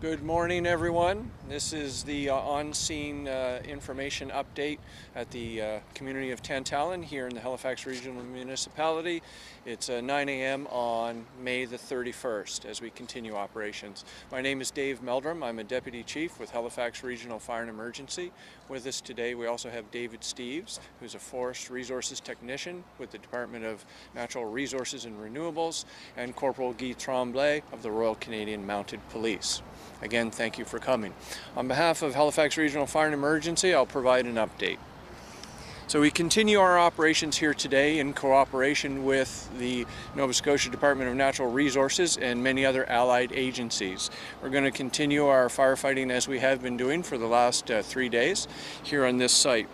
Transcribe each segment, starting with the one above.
Good morning, everyone. This is the on-scene information update at the community of Tantallon here in the Halifax Regional Municipality. It's 9 a.m. on May the 31st as we continue operations. My name is Dave Meldrum. I'm a Deputy Chief with Halifax Regional Fire and Emergency. With us today we also have David Steeves, who's a Forest Resources Technician with the Department of Natural Resources and Renewables, and Corporal Guy Tremblay of the Royal Canadian Mounted Police. Again, thank you for coming. On behalf of Halifax Regional Fire and Emergency, I'll provide an update. So we continue our operations here today in cooperation with the Nova Scotia Department of Natural Resources and many other allied agencies. We're going to continue our firefighting as we have been doing for the last 3 days here on this site.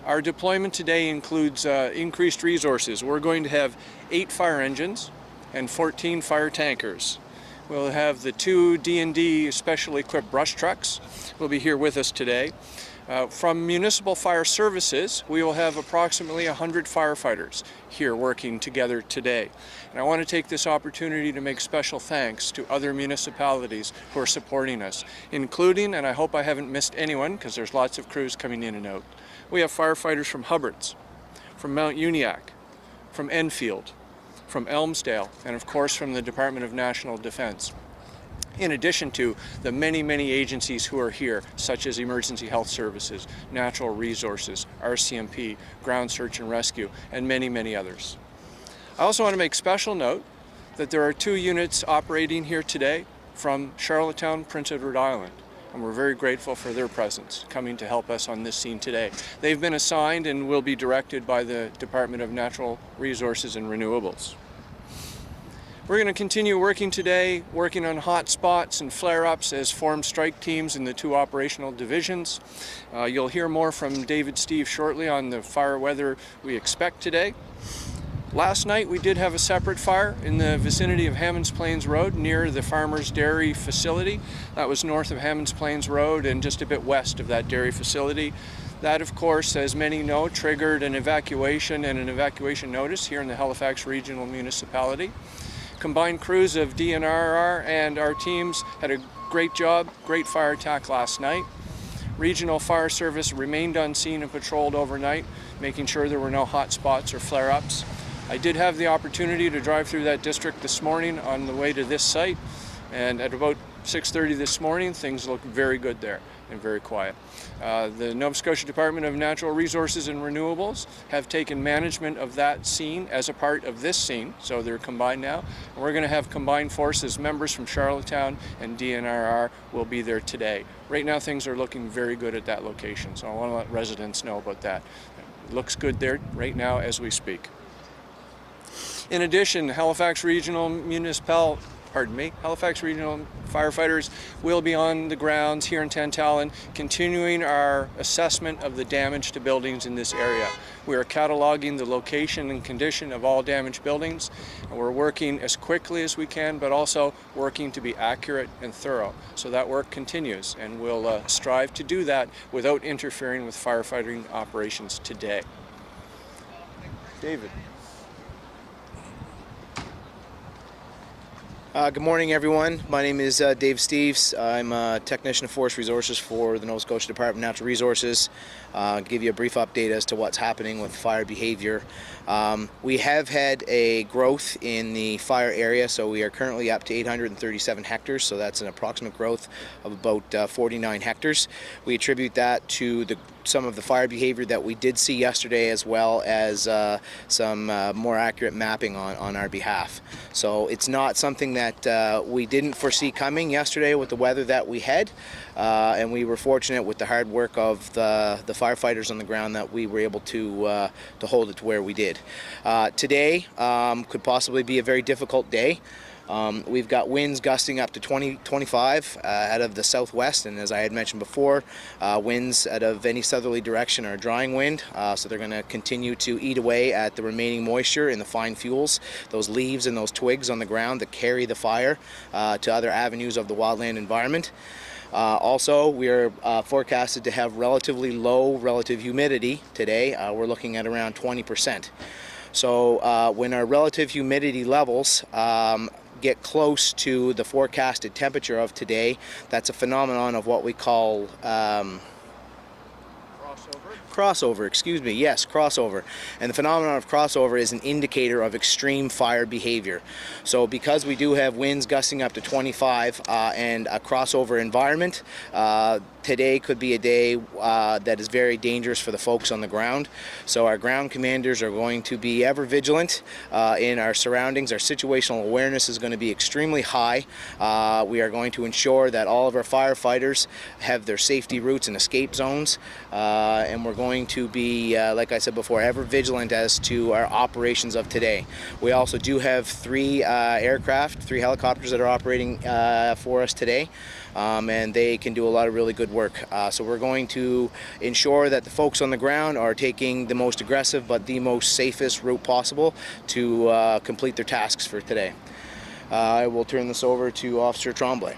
Our deployment today includes increased resources. We're going to have 8 fire engines and 14 fire tankers. We'll have the 2 D&D specially equipped brush trucks will be here with us today. From Municipal Fire Services, we will have approximately 100 firefighters here working together today. And I want to take this opportunity to make special thanks to other municipalities who are supporting us, including, and I hope I haven't missed anyone because there's lots of crews coming in and out. We have firefighters from Hubbard's, from Mount Uniacke, from Enfield, from Elmsdale, and of course from the Department of National Defense. In addition to the many agencies who are here, such as Emergency Health Services, Natural Resources, RCMP, Ground Search and Rescue, and many others. I also want to make special note that there are 2 units operating here today from Charlottetown, Prince Edward Island, and we're very grateful for their presence coming to help us on this scene today. They've been assigned and will be directed by the Department of Natural Resources and Renewables. We're going to continue working today, working on hot spots and flare-ups as formed strike teams in the 2 operational divisions. You'll hear more from David Steeves shortly on the fire weather we expect today. Last night we did have a separate fire in the vicinity of Hammonds Plains Road near the Farmer's Dairy facility. That was north of Hammonds Plains Road and just a bit west of that dairy facility. That, of course, as many know, triggered an evacuation and an evacuation notice here in the Halifax Regional Municipality. Combined crews of DNRR and our teams had a great job, great fire attack last night. Regional Fire Service remained on scene and patrolled overnight, making sure there were no hot spots or flare-ups. I did have the opportunity to drive through that district this morning on the way to this site, and at about 6:30 this morning, things look very good there and very quiet. The Nova Scotia Department of Natural Resources and Renewables have taken management of that scene as a part of this scene, so they're combined now. And we're going to have combined forces. Members from Charlottetown and DNRR will be there today. Right now things are looking very good at that location, so I want to let residents know about that. It looks good there right now as we speak. In addition, Halifax Regional firefighters will be on the grounds here in Tantallon, continuing our assessment of the damage to buildings in this area. We are cataloging the location and condition of all damaged buildings, and we're working as quickly as we can, but also working to be accurate and thorough. So that work continues, and we'll strive to do that without interfering with firefighting operations today. David. Good morning, everyone. My name is Dave Steeves. I'm a technician of forest resources for the Nova Scotia Department of Natural Resources. Give you a brief update as to what's happening with fire behavior. We have had a growth in the fire area, so we are currently up to 837 hectares, so that's an approximate growth of about 49 hectares. We attribute that to some of the fire behavior that we did see yesterday, as well as some more accurate mapping on our behalf. So it's not something that we didn't foresee coming yesterday with the weather that we had, and we were fortunate with the hard work of the firefighters on the ground that we were able to hold it to where we did. Today could possibly be a very difficult day. We've got winds gusting up to 20-25 out of the southwest, and as I had mentioned before, winds out of any southerly direction are a drying wind, so they're going to continue to eat away at the remaining moisture in the fine fuels, those leaves and those twigs on the ground that carry the fire to other avenues of the wildland environment. Also, we are forecasted to have relatively low relative humidity today. We're looking at around 20%. So when our relative humidity levels get close to the forecasted temperature of today, that's a phenomenon of what we call crossover, excuse me, yes, crossover. And the phenomenon of crossover is an indicator of extreme fire behavior. So because we do have winds gusting up to 25 and a crossover environment, today could be a day that is very dangerous for the folks on the ground. So our ground commanders are going to be ever vigilant in our surroundings. Our situational awareness is going to be extremely high. We are going to ensure that all of our firefighters have their safety routes and escape zones, and we're going to be, like I said before, ever vigilant as to our operations of today. We also do have three helicopters that are operating for us today, and they can do a lot of really good work. So we're going to ensure that the folks on the ground are taking the most aggressive but the most safest route possible to complete their tasks for today. I will turn this over to Officer Tremblay.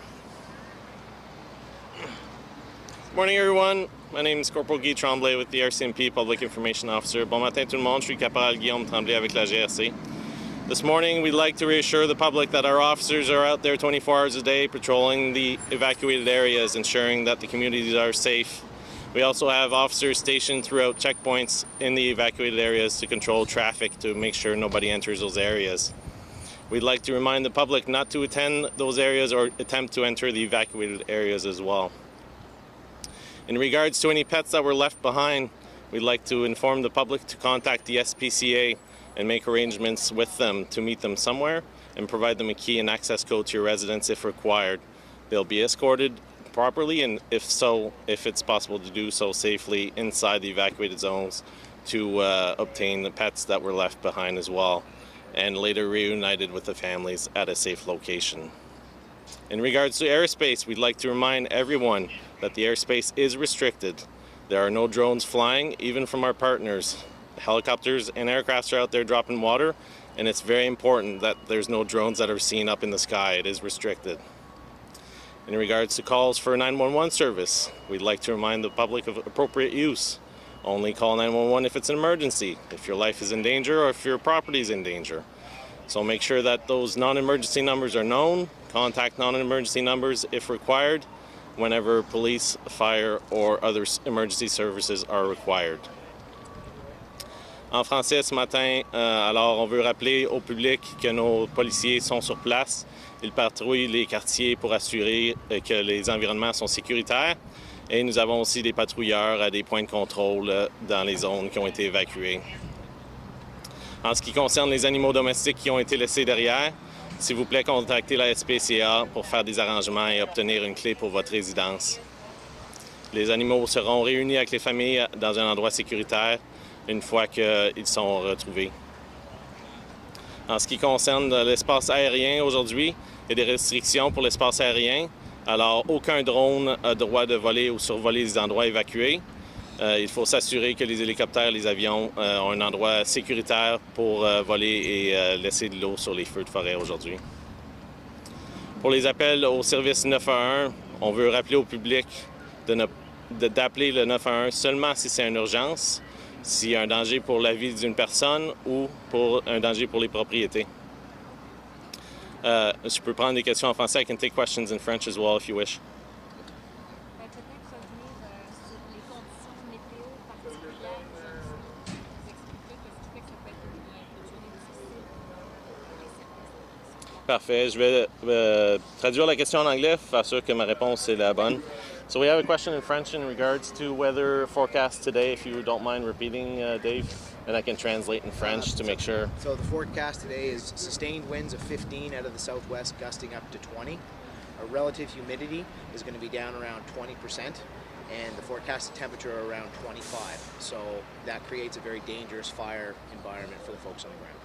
Morning everyone, my name is Corporal Guy Tremblay with the RCMP Public Information Officer. Bon matin tout le monde, je suis Caporal Guillaume Tremblay avec la GRC. This morning we'd like to reassure the public that our officers are out there 24 hours a day patrolling the evacuated areas, ensuring that the communities are safe. We also have officers stationed throughout checkpoints in the evacuated areas to control traffic to make sure nobody enters those areas. We'd like to remind the public not to attend those areas or attempt to enter the evacuated areas as well. In regards to any pets that were left behind, we'd like to inform the public to contact the SPCA and make arrangements with them to meet them somewhere and provide them a key and access code to your residence if required. They'll be escorted properly, and if it's possible to do so safely inside the evacuated zones, to obtain the pets that were left behind as well, and later reunited with the families at a safe location. In regards to airspace, we'd like to remind everyone that the airspace is restricted. There are no drones flying, even from our partners. Helicopters and aircrafts are out there dropping water, and it's very important that there's no drones that are seen up in the sky. It is restricted. In regards to calls for 911 service, we'd like to remind the public of appropriate use. Only call 911 if it's an emergency, if your life is in danger or if your property is in danger. So make sure that those non-emergency numbers are known. Contact non-emergency numbers if required, whenever police, fire, or other emergency services are required. En français ce matin, alors on veut rappeler au public que nos policiers sont sur place. Ils patrouillent les quartiers pour assurer que les environnements sont sécuritaires. Et nous avons aussi des patrouilleurs à des points de contrôle dans les zones qui ont été évacuées. En ce qui concerne les animaux domestiques qui ont été laissés derrière, s'il vous plaît, contactez la SPCA pour faire des arrangements et obtenir une clé pour votre résidence. Les animaux seront réunis avec les familles dans un endroit sécuritaire une fois qu'ils sont retrouvés. En ce qui concerne l'espace aérien aujourd'hui, il y a des restrictions pour l'espace aérien. Alors, aucun drone a droit de voler ou survoler les endroits évacués. Il faut s'assurer que les hélicoptères et les avions ont un endroit sécuritaire pour voler et laisser de l'eau sur les feux de forêt aujourd'hui. Pour les appels au service 911, on veut rappeler au public d'appeler le 911 seulement si c'est une urgence, s'il y a un danger pour la vie d'une personne ou pour un danger pour les propriétés. Je peux prendre des questions en français. I can take questions in French as well if you wish. Parfait. Je vais traduire la question en anglais pour faire sûr que ma réponse est la bonne. So we have a question in French in regards to weather forecast today, if you don't mind repeating, Dave, and I can translate in French to make sure. So the forecast today is sustained winds of 15 out of the southwest, gusting up to 20. Our relative humidity is going to be down around 20%, and the forecasted temperature around 25. So that creates a very dangerous fire environment for the folks on the ground.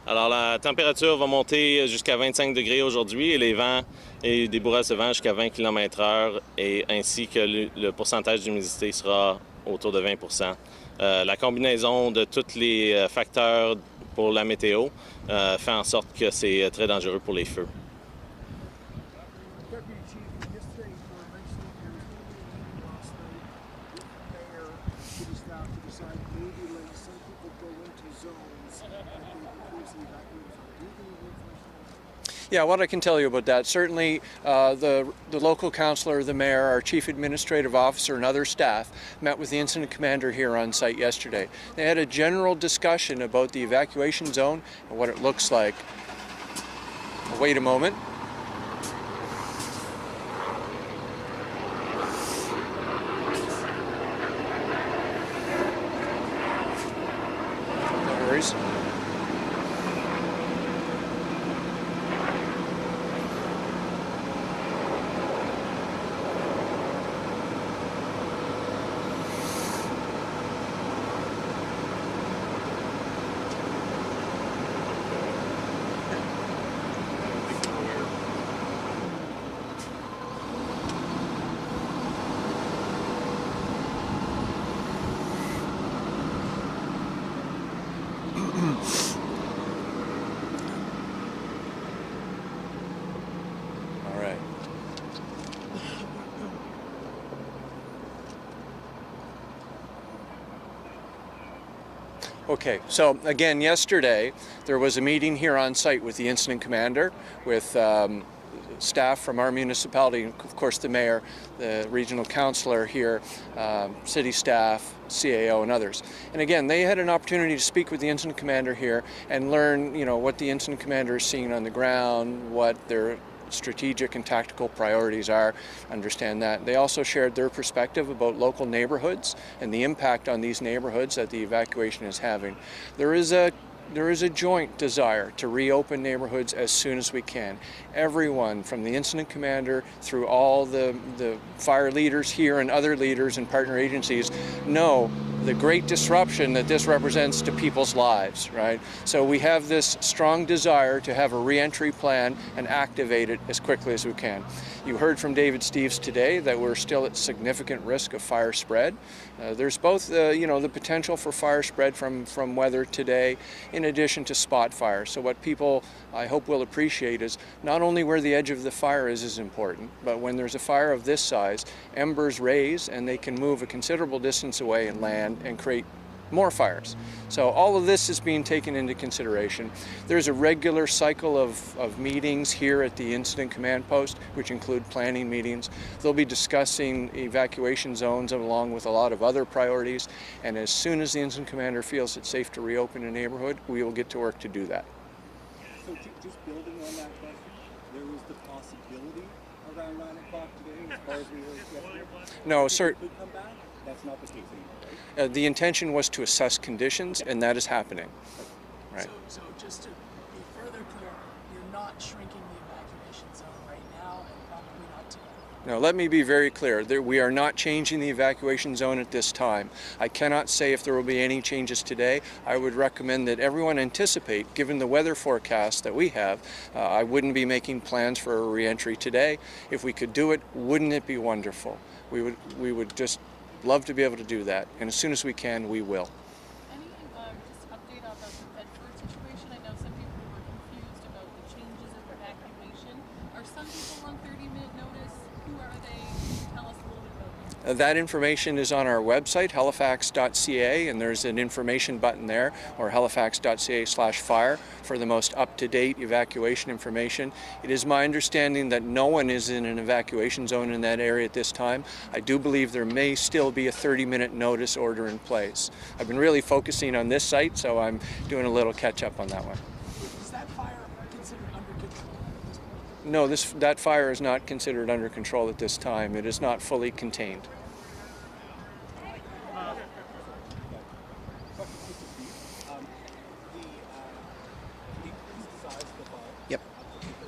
Alors, la température va monter jusqu'à 25 degrés aujourd'hui et les vents et des bourrasques de vent jusqu'à 20 km/h, et ainsi que le pourcentage d'humidité sera autour de 20%. La combinaison de tous les facteurs pour la météo fait en sorte que c'est très dangereux pour les feux. Yeah, what I can tell you about that, certainly the local councillor, the mayor, our chief administrative officer and other staff met with the incident commander here on site yesterday. They had a general discussion about the evacuation zone and what it looks like. Wait a moment. No worries. All right. Okay, so again, yesterday there was a meeting here on site with the incident commander, with staff from our municipality, of course the mayor, the regional councillor here, city staff, CAO and others. And again, they had an opportunity to speak with the incident commander here and learn, what the incident commander is seeing on the ground, what their strategic and tactical priorities are, understand that. They also shared their perspective about local neighborhoods and the impact on these neighborhoods that the evacuation is having. There is a joint desire to reopen neighborhoods as soon as we can. Everyone from the incident commander through all the fire leaders here and other leaders and partner agencies know the great disruption that this represents to people's lives, right? So we have this strong desire to have a re-entry plan and activate it as quickly as we can. You heard from David Steeves today that we're still at significant risk of fire spread. There's both, the potential for fire spread from weather today, in addition to spot fire. So what people, I hope, will appreciate is not only where the edge of the fire is important, but when there's a fire of this size, embers raise and they can move a considerable distance away and land and create more fires. So all of this is being taken into consideration. There's a regular cycle of meetings here at the incident command post, which include planning meetings. They'll be discussing evacuation zones along with a lot of other priorities, and as soon as the incident commander feels it's safe to reopen a neighborhood, we will get to work to do that. So just building on that question, there was the possibility around 9 o'clock today as far as we were yesterday? No, sir. Could come back? That's not the case anymore, right? The intention was to assess conditions, and that is happening. Right. So just to be further clear, you're not shrinking the evacuation zone right now and probably not today. Now, let me be very clear. We are not changing the evacuation zone at this time. I cannot say if there will be any changes today. I would recommend that everyone anticipate, given the weather forecast that we have, I wouldn't be making plans for a re-entry today. If we could do it, wouldn't it be wonderful? We would just love to be able to do that, and as soon as we can, we will. Any just update about the Bedford situation? I know some people were confused about the changes of evacuation. Are some people on 30-minute notice? Who are they? Tell us a little bit about that. That information is on our website, halifax.ca, and there's an information button there, or halifax.ca/fire, for the most up-to-date evacuation information. It is my understanding that no one is in an evacuation zone in that area at this time. I do believe there may still be a 30-minute notice order in place. I've been really focusing on this site, so I'm doing a little catch-up on that one. Is that fire considered under control at this point? No, that fire is not considered under control at this time. It is not fully contained. The increased size of the fire. Yep. Can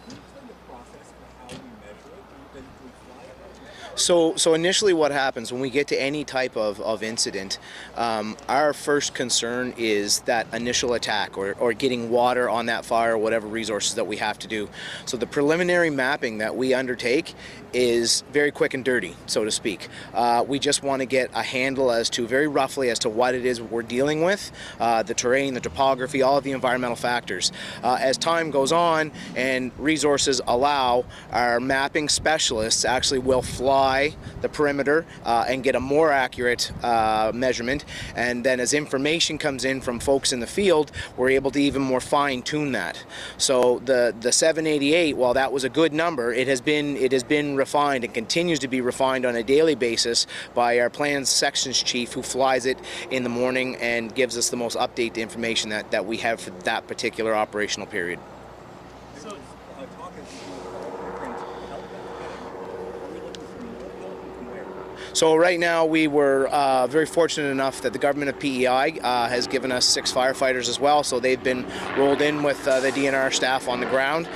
you explain the process for how we measure it? Do we fly it? So initially what happens when we get to any type of incident, our first concern is that initial attack or getting water on that fire, whatever resources that we have to do. So the preliminary mapping that we undertake is very quick and dirty, so to speak. We just want to get a handle very roughly as to what it is we're dealing with, the terrain, the topography, all of the environmental factors. As time goes on and resources allow, our mapping specialists actually will fly fly the perimeter and get a more accurate measurement. And then as information comes in from folks in the field, we're able to even more fine-tune that. So the 788, while that was a good number, it has been refined and continues to be refined on a daily basis by our plans sections chief, who flies it in the morning and gives us the most updated information that we have for that particular operational period. So, talking different help that are we looking for more help and from where? So right now we were very fortunate enough that the government of PEI has given us 6 firefighters as well, so they've been rolled in with the DNR staff on the ground.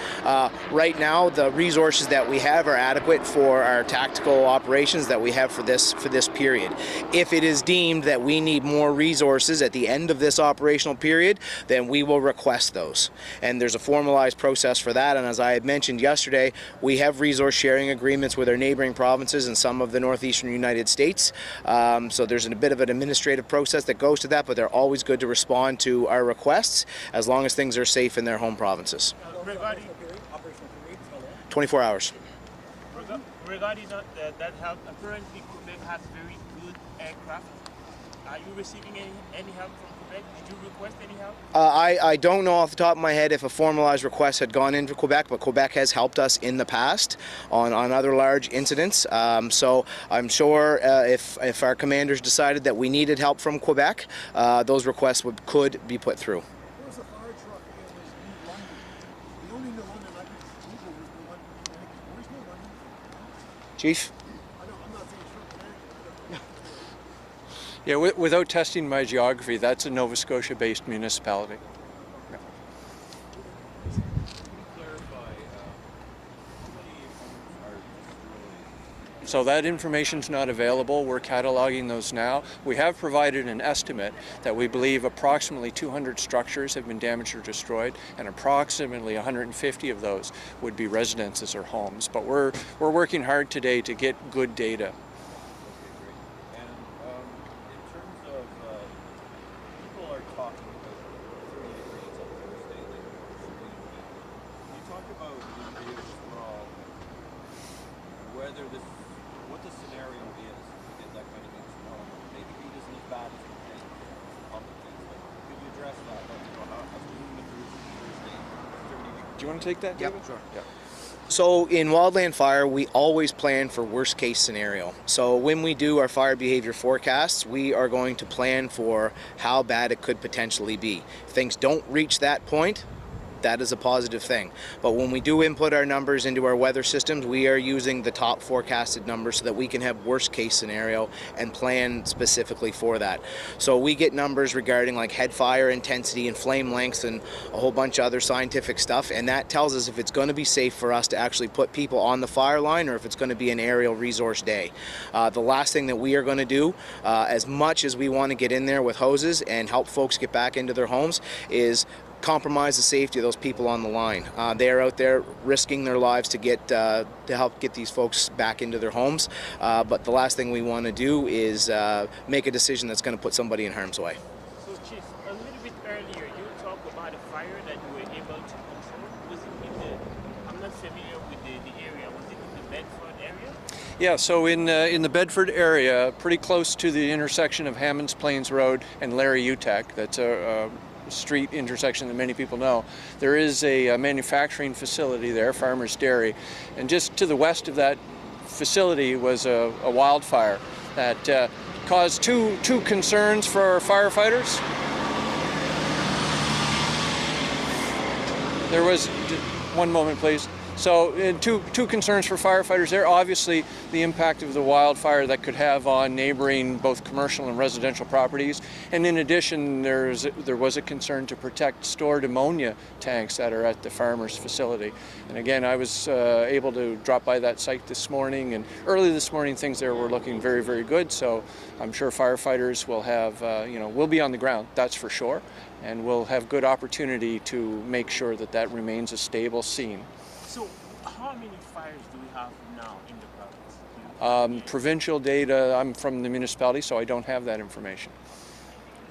Right now the resources that we have are adequate for our tactical operations that we have for this period. If it is deemed that we need more resources at the end of this operational period, then we will request those. And there's a formalized process for that, and as I had mentioned yesterday, we have resource sharing agreements with our neighboring provinces and some of the northeastern United States. So there's a bit of an administrative process that goes to that, but they're always good to respond to our requests as long as things are safe in their home provinces. Operational period, how long? 24 hours. Regarding that help, apparently Quebec has very good aircraft. Are you receiving any help from Quebec? Did you request any help? I don't know off the top of my head if a formalized request had gone into Quebec, but Quebec has helped us in the past on other large incidents. So I'm sure if our commanders decided that we needed help from Quebec, those requests could be put through. Where's the fire truck in this New London? The only New London I could Google was New London, Connecticut. Where's New London? Chief? I'm not saying it's from Connecticut. Yeah, without testing my geography, that's a Nova Scotia-based municipality. Yeah. So that information's not available. We're cataloging those now. We have provided an estimate that we believe approximately 200 structures have been damaged or destroyed, and approximately 150 of those would be residences or homes. But we're working hard today to get good data. What the scenario is to get that kind of thing tomorrow. Maybe heat isn't as bad as we think. Could you address that? Do you want to take that, David? Yep, sure. Yep. So in wildland fire, we always plan for worst case scenario. So when we do our fire behavior forecasts, we are going to plan for how bad it could potentially be. If things don't reach that point, that is a positive thing. But when we do input our numbers into our weather systems, we are using the top forecasted numbers so that we can have worst case scenario and plan specifically for that. So we get numbers regarding like head fire intensity and flame lengths and a whole bunch of other scientific stuff, and that tells us if it's going to be safe for us to actually put people on the fire line or if it's going to be an aerial resource day. The last thing that we are going to do, as much as we want to get in there with hoses and help folks get back into their homes, is compromise the safety of those people on the line. They are out there risking their lives to help get these folks back into their homes. But the last thing we want to do is make a decision that's going to put somebody in harm's way. So, Chief, a little bit earlier, you talked about a fire that you were able to control. Was it in the? I'm not familiar with the area. Was it in the Bedford area? Yeah, so in the Bedford area, pretty close to the intersection of Hammonds Plains Road and Larry Utek, that's a street intersection that many people know, there is a manufacturing facility there, Farmer's Dairy, and just to the west of that facility was a wildfire that caused two concerns for our firefighters. There was, one moment please. So two concerns for firefighters there. Obviously the impact of the wildfire that could have on neighboring both commercial and residential properties. And in addition, there was a concern to protect stored ammonia tanks that are at the farmer's facility. And again, I was able to drop by that site this morning, and early this morning things there were looking very, very good. So I'm sure firefighters will have, will be on the ground, that's for sure. And we'll have good opportunity to make sure that that remains a stable scene. So, how many fires do we have now in the province? Provincial data, I'm from the municipality, so I don't have that information.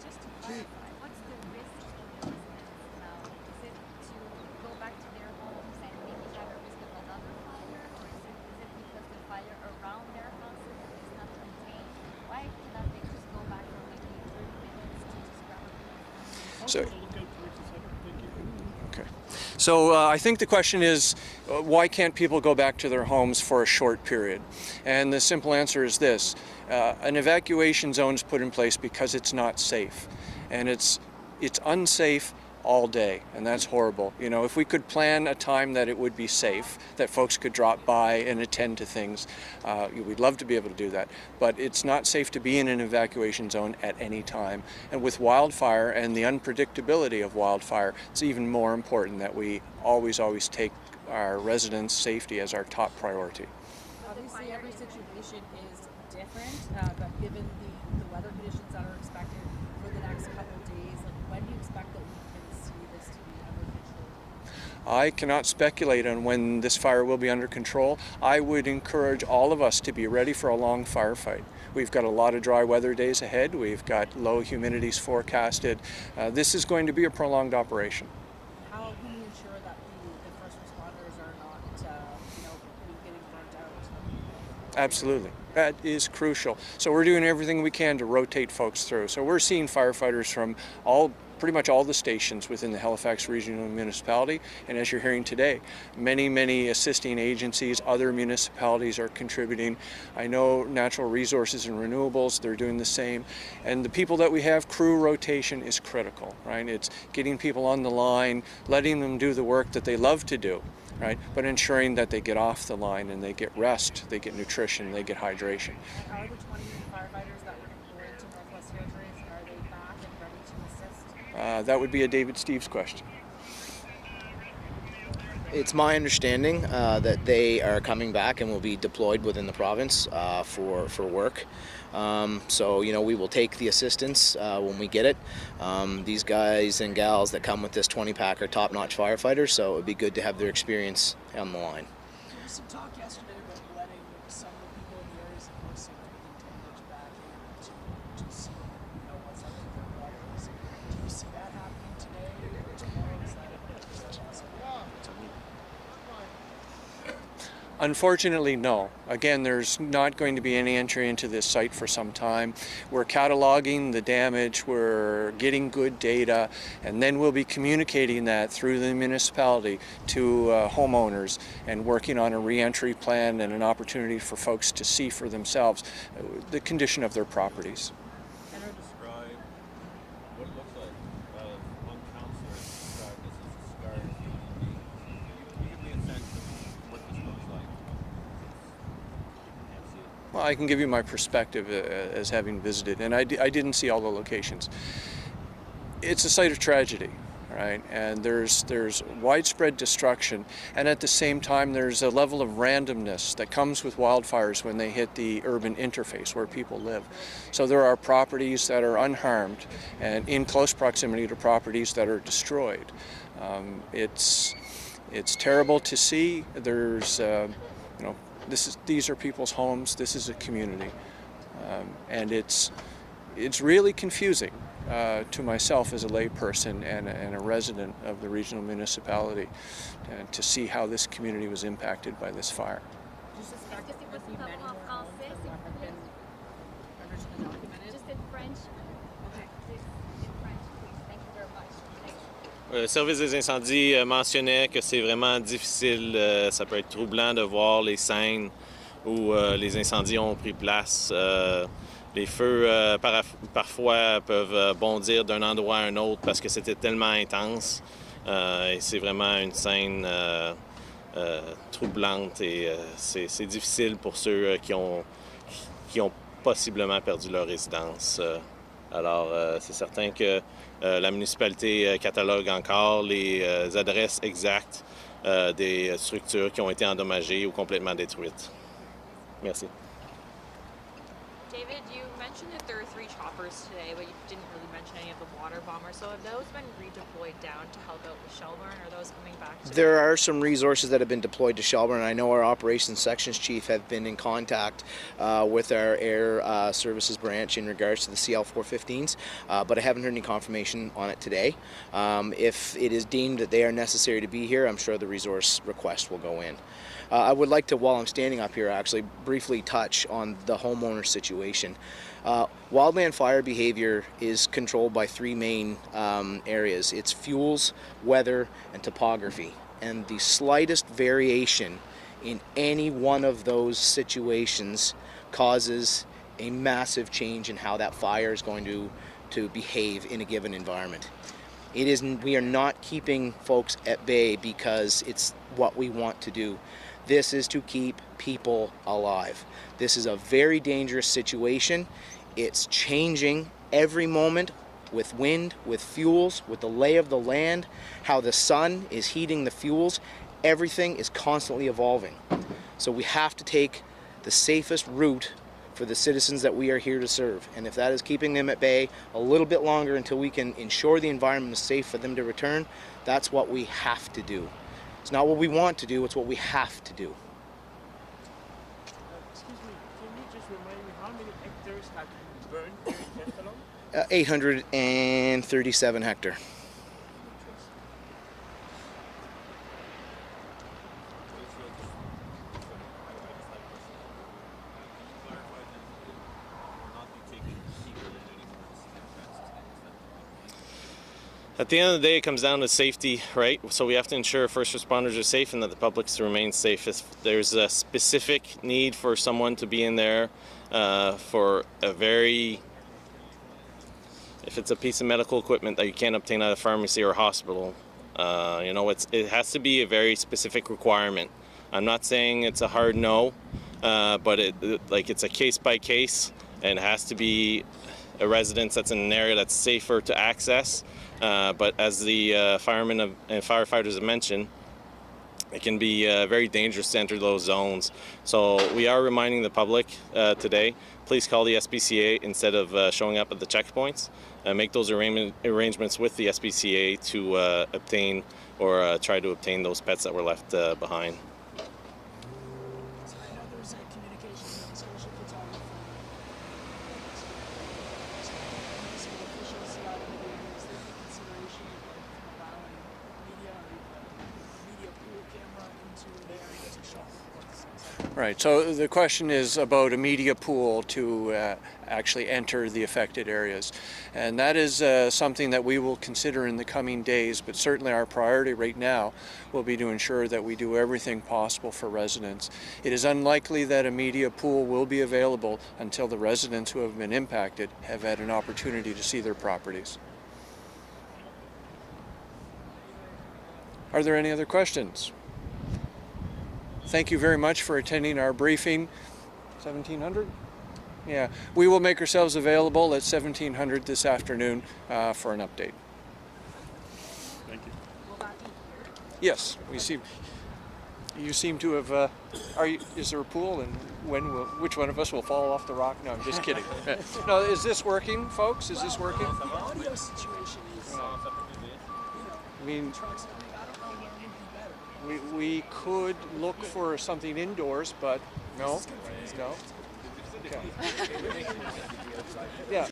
Just to clarify, what's the risk of the residents now? Is it to go back to their homes and maybe have a risk of another fire, or is it because the fire around their So, okay. So I think the question is, why can't people go back to their homes for a short period? And the simple answer is this. An evacuation zone is put in place because it's not safe. And it's unsafe all day, and that's horrible. You know, if we could plan a time that it would be safe, that folks could drop by and attend to things, we'd love to be able to do that. But it's not safe to be in an evacuation zone at any time. And with wildfire and the unpredictability of wildfire, it's even more important that we always take our residents' safety as our top priority. Obviously, every situation is different, but given the weather conditions that are expected for the next couple of days, like when do you expect that we can see this to be under control? I cannot speculate on when this fire will be under control. I would encourage all of us to be ready for a long firefight. We've got a lot of dry weather days ahead. We've got low humidities forecasted. This is going to be a prolonged operation. How can we ensure that the first responders are not, getting burnt out? Absolutely. That is crucial. So we're doing everything we can to rotate folks through. So we're seeing firefighters from pretty much all the stations within the Halifax Regional Municipality, and as you're hearing today, many assisting agencies, other municipalities are contributing. I know Natural Resources and Renewables, they're doing the same, and the people that we have, crew rotation is critical, right? It's getting people on the line, letting them do the work that they love to do, right? But ensuring that they get off the line and they get rest, they get nutrition, they get hydration. And are the 20 firefighters that were deployed to Northwest Territories, are they back and ready to assist? That would be a David Steeves question. It's my understanding that they are coming back and will be deployed within the province for work. So, you know, we will take the assistance when we get it. These guys and gals that come with this 20-pack are top-notch firefighters, so it would be good to have their experience on the line. There was some talk yesterday about letting some of the people in the areas of most significant damage back in to see, what's up with their waters. Do you see that happening today or tomorrow? Is that possible? Unfortunately, no. Again, there's not going to be any entry into this site for some time. We're cataloging the damage, we're getting good data, and then we'll be communicating that through the municipality to homeowners and working on a re-entry plan and an opportunity for folks to see for themselves the condition of their properties. Describe what it looks like. One councillor described this as a scarred community. Can you give me a sense of what this looks like? Can't see it. Well, I can give you my perspective as having visited, and I didn't see all the locations. It's a site of tragedy, right? And there's widespread destruction, and at the same time there's a level of randomness that comes with wildfires when they hit the urban interface where people live. So there are properties that are unharmed and in close proximity to properties that are destroyed. It's terrible to see. There's these are people's homes. This is a community, and it's really confusing to myself as a layperson and a resident of the regional municipality to see how this community was impacted by this fire. Just suspect that there would be many more homes that have been originally documented. Just in French. Okay. In French, please. Thank you very much. Thank you. Le service des incendies mentionnait que c'est vraiment difficile, ça peut être troublant de voir les scènes où les incendies ont pris place. Les feux, parfois, peuvent bondir d'un endroit à un autre parce que c'était tellement intense. Et c'est vraiment une scène troublante et c'est difficile pour ceux qui ont possiblement perdu leur résidence. Alors, c'est certain que la municipalité catalogue encore les adresses exactes des structures qui ont été endommagées ou complètement détruites. Merci. David, you mentioned that there are 3 choppers today, but you didn't really mention any of the water bombers. So have those been redeployed down to help out with Shelburne? Are those coming back today? There are some resources that have been deployed to Shelburne. I know our operations sections chief have been in contact with our air services branch in regards to the CL-415s, but I haven't heard any confirmation on it today. If it is deemed that they are necessary to be here, I'm sure the resource request will go in. I would like to, while I'm standing up here, actually briefly touch on the homeowner situation. Wildland fire behavior is controlled by three main areas. It's fuels, weather, and topography. And the slightest variation in any one of those situations causes a massive change in how that fire is going to behave in a given environment. We are not keeping folks at bay because it's what we want to do. This is to keep people alive. This is a very dangerous situation. It's changing every moment with wind, with fuels, with the lay of the land, how the sun is heating the fuels. Everything is constantly evolving. So we have to take the safest route for the citizens that we are here to serve. And if that is keeping them at bay a little bit longer until we can ensure the environment is safe for them to return, that's what we have to do. It's not what we want to do, it's what we have to do. Excuse me, can you just remind me how many hectares have you burned here in Tantallon? 837 hectares. At the end of the day, it comes down to safety, right? So we have to ensure first responders are safe and that the public remains safe. If there's a specific need for someone to be in there for if it's a piece of medical equipment that you can't obtain at a pharmacy or hospital, it has to be a very specific requirement. I'm not saying it's a hard no, but it's a case by case, and it has to be a residence that's in an area that's safer to access. But as the firemen and firefighters have mentioned, it can be very dangerous to enter those zones. So we are reminding the public today, please call the SPCA instead of showing up at the checkpoints. Make those arrangements with the SPCA to obtain or try to obtain those pets that were left behind. So I know there's a communication with the Scotia photographer. Municipal officials out in the area. Is there any consideration of allowing media or media pool camera into the area to show what's inside? Right, so the question is about a media pool to actually enter the affected areas. And that is something that we will consider in the coming days, but certainly our priority right now will be to ensure that we do everything possible for residents. It is unlikely that a media pool will be available until the residents who have been impacted have had an opportunity to see their properties. Are there any other questions? Thank you very much for attending our briefing. 1700? Yeah, we will make ourselves available at 1700 this afternoon for an update. Thank you. Yes, you seem to have, is there a pool, and which one of us will fall off the rock? No, I'm just kidding. No, is this working, folks? Is this working? The audio situation is, I mean, trucks, I don't know what would be better. we could look for something indoors, but no, no. Okay. Yeah.